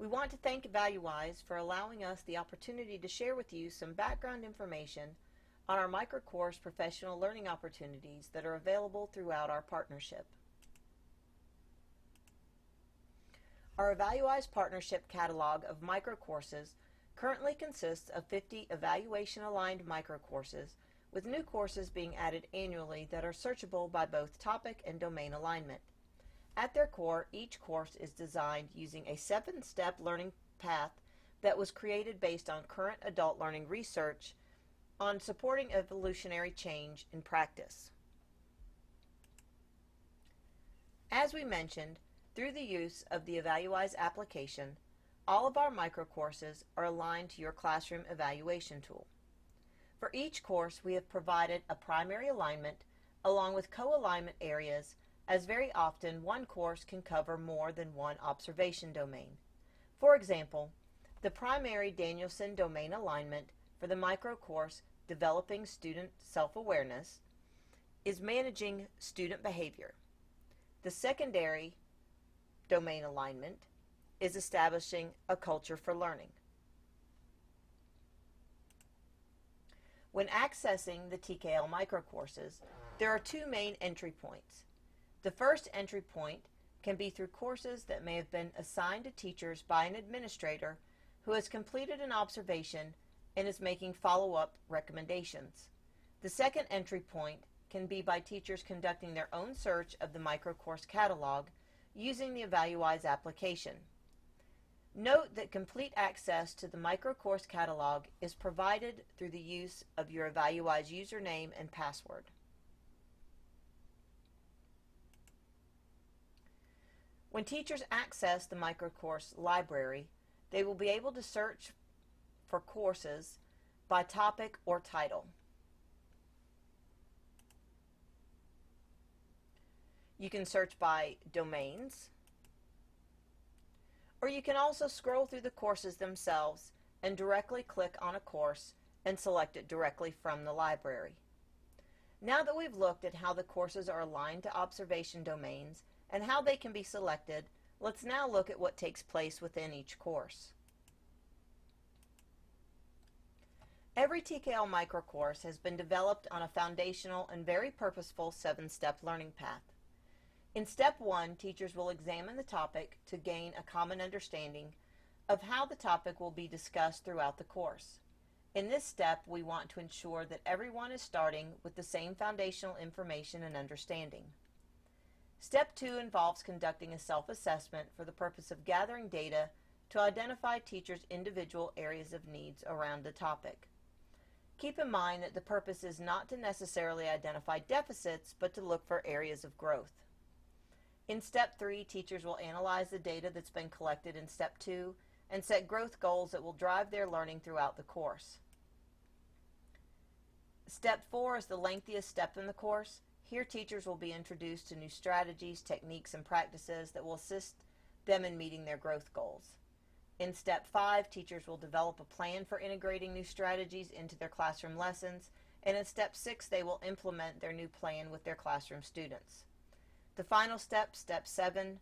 We want to thank Evaluwise for allowing us the opportunity to share with you some background information on our microcourse professional learning opportunities that are available throughout our partnership. Our Evaluwise Partnership Catalog of microcourses currently consists of 50 evaluation-aligned microcourses, with new courses being added annually that are searchable by both topic and domain alignment. At their core, each course is designed using a 7-step learning path that was created based on current adult learning research on supporting evolutionary change in practice. As we mentioned, through the use of the Evaluwise application, all of our microcourses are aligned to your classroom evaluation tool. For each course, we have provided a primary alignment along with co-alignment areas, as very often one course can cover more than one observation domain. For example, the primary Danielson domain alignment for the microcourse Developing Student Self-Awareness is managing student behavior. The secondary domain alignment is establishing a culture for learning. When accessing the TKL microcourses, there are two main entry points. The first entry point can be through courses that may have been assigned to teachers by an administrator who has completed an observation and is making follow-up recommendations. The second entry point can be by teachers conducting their own search of the microcourse catalog using the Evaluwise application. Note that complete access to the microcourse catalog is provided through the use of your Evaluwise username and password. When teachers access the microcourse library, they will be able to search for courses by topic or title. You can search by domains, or you can also scroll through the courses themselves and directly click on a course and select it directly from the library. Now that we've looked at how the courses are aligned to observation domains and how they can be selected, let's now look at what takes place within each course. Every TKL microcourse has been developed on a foundational and very purposeful 7-step learning path. In step 1, teachers will examine the topic to gain a common understanding of how the topic will be discussed throughout the course. In this step, we want to ensure that everyone is starting with the same foundational information and understanding. Step 2 involves conducting a self-assessment for the purpose of gathering data to identify teachers' individual areas of needs around the topic. Keep in mind that the purpose is not to necessarily identify deficits, but to look for areas of growth. In step 3, teachers will analyze the data that's been collected in step 2 and set growth goals that will drive their learning throughout the course. Step 4 is the lengthiest step in the course. Here, teachers will be introduced to new strategies, techniques, and practices that will assist them in meeting their growth goals. In step 5, teachers will develop a plan for integrating new strategies into their classroom lessons, and in step 6, they will implement their new plan with their classroom students. The final step, step 7,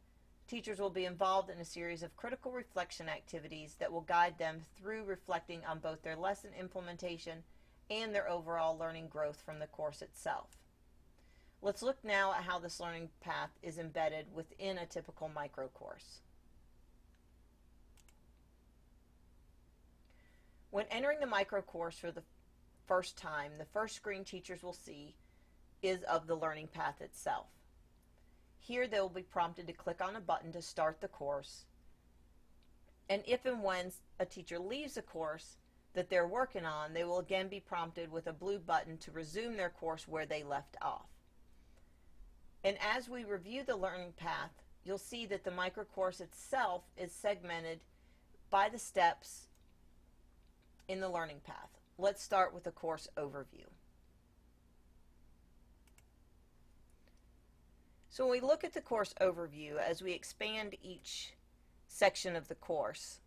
teachers will be involved in a series of critical reflection activities that will guide them through reflecting on both their lesson implementation and their overall learning growth from the course itself. Let's look now at how this learning path is embedded within a typical microcourse. When entering the microcourse for the first time, the first screen teachers will see is of the learning path itself. Here they will be prompted to click on a button to start the course, and if and when a teacher leaves a course that they're working on, they will again be prompted with a blue button to resume their course where they left off. And as we review the learning path, you'll see that the microcourse itself is segmented by the steps in the learning path. Let's start with the course overview. So when we look at the course overview, as we expand each section of the course,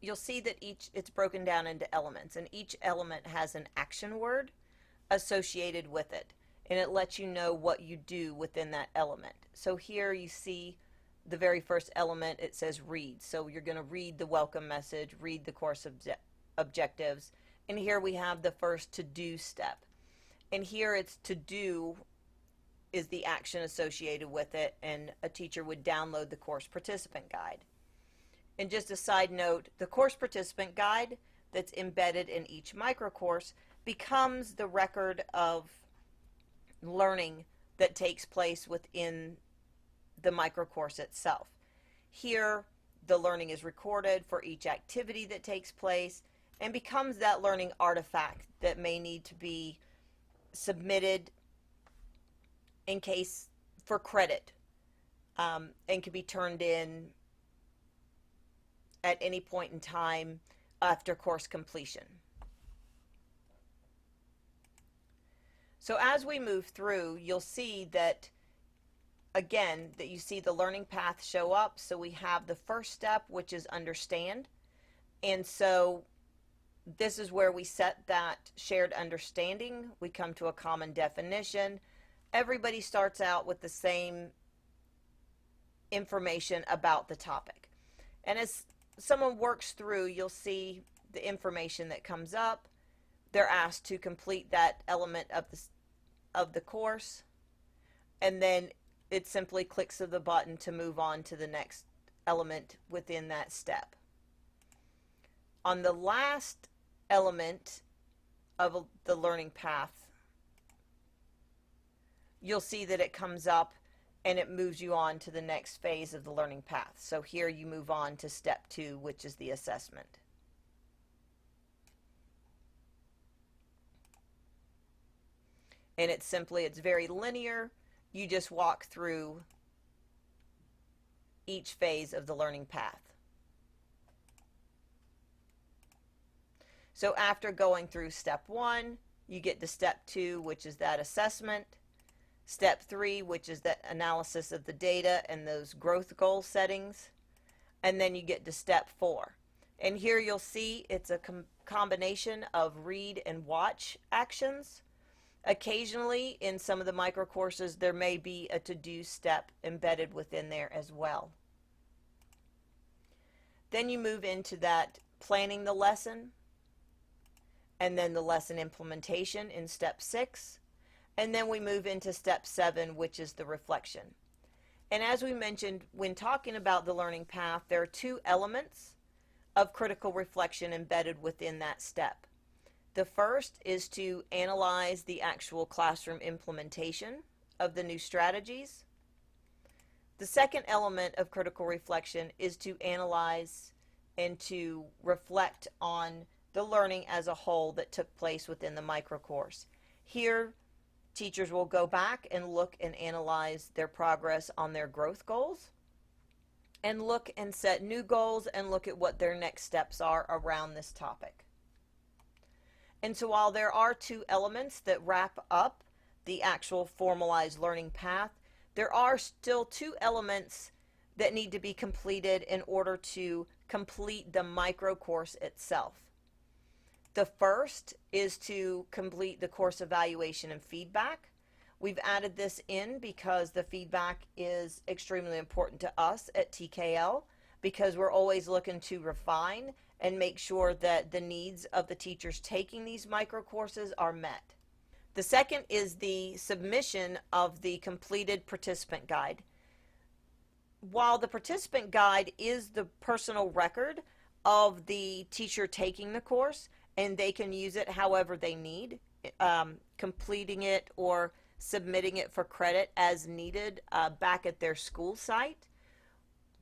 you'll see that it's broken down into elements, and each element has an action word associated with it, and it lets you know what you do within that element. So here you see the very first element, it says read. So you're going to read the welcome message, read the course objectives. And here we have the first to do step. And here it's to do is the action associated with it, and a teacher would download the course participant guide. And just a side note, the course participant guide that's embedded in each microcourse becomes the record of learning that takes place within the microcourse itself. Here, the learning is recorded for each activity that takes place and becomes that learning artifact that may need to be submitted in case for credit, and can be turned in at any point in time after course completion. So as we move through, you'll see that, again, that you see the learning path show up. So we have the first step, which is understand. And so this is where we set that shared understanding. We come to a common definition. Everybody starts out with the same information about the topic. And as someone works through, you'll see the information that comes up. They're asked to complete that element of the course, and then it simply clicks of the button to move on to the next element within that step. On the last element of the learning path, you'll see that it comes up and it moves you on to the next phase of the learning path. So here you move on to step 2, which is the assessment. And it's very linear. You just walk through each phase of the learning path. So after going through step 1, you get to step 2, which is that assessment. Step 3, which is the analysis of the data and those growth goal settings. And then you get to step 4. And here you'll see it's a combination of read and watch actions. Occasionally, in some of the micro courses, there may be a to-do step embedded within there as well. Then you move into that planning the lesson, and then the lesson implementation in step 6. And then we move into step 7, which is the reflection. And as we mentioned, when talking about the learning path, there are 2 elements of critical reflection embedded within that step. The first is to analyze the actual classroom implementation of the new strategies. The second element of critical reflection is to analyze and to reflect on the learning as a whole that took place within the micro course. Here, teachers will go back and look and analyze their progress on their growth goals, and look and set new goals and look at what their next steps are around this topic. And so while there are 2 elements that wrap up the actual formalized learning path, there are still 2 elements that need to be completed in order to complete the micro course itself. The first is to complete the course evaluation and feedback. We've added this in because the feedback is extremely important to us at TKL, because we're always looking to refine and make sure that the needs of the teachers taking these micro courses are met. The second is the submission of the completed participant guide. While the participant guide is the personal record of the teacher taking the course, and they can use it however they need, completing it or submitting it for credit as needed back at their school site,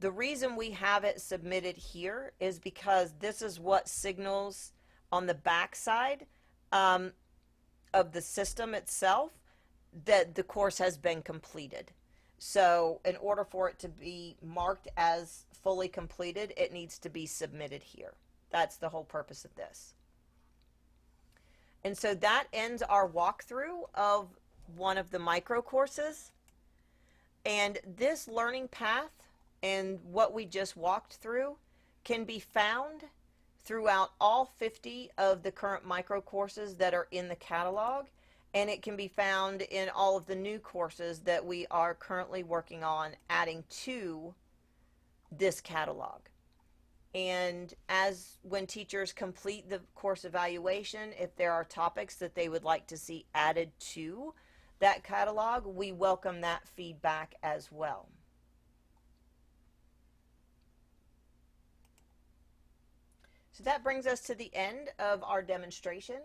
the reason we have it submitted here is because this is what signals on the back side of the system itself that the course has been completed. So in order for it to be marked as fully completed, it needs to be submitted here. That's the whole purpose of this. And so that ends our walkthrough of one of the micro courses. And this learning path and what we just walked through can be found throughout all 50 of the current micro courses that are in the catalog, and it can be found in all of the new courses that we are currently working on adding to this catalog. And as when teachers complete the course evaluation, if there are topics that they would like to see added to that catalog, we welcome that feedback as well. So that brings us to the end of our demonstration,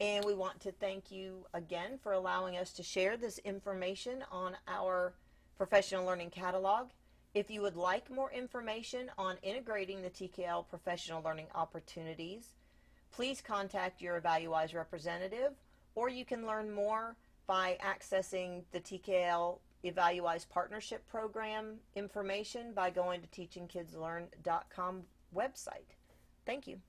and we want to thank you again for allowing us to share this information on our professional learning catalog. If you would like more information on integrating the TKL professional learning opportunities, please contact your Evaluwise representative, or you can learn more by accessing the TKL Evaluwise Partnership Program information by going to teachingkidslearn.com website. Thank you.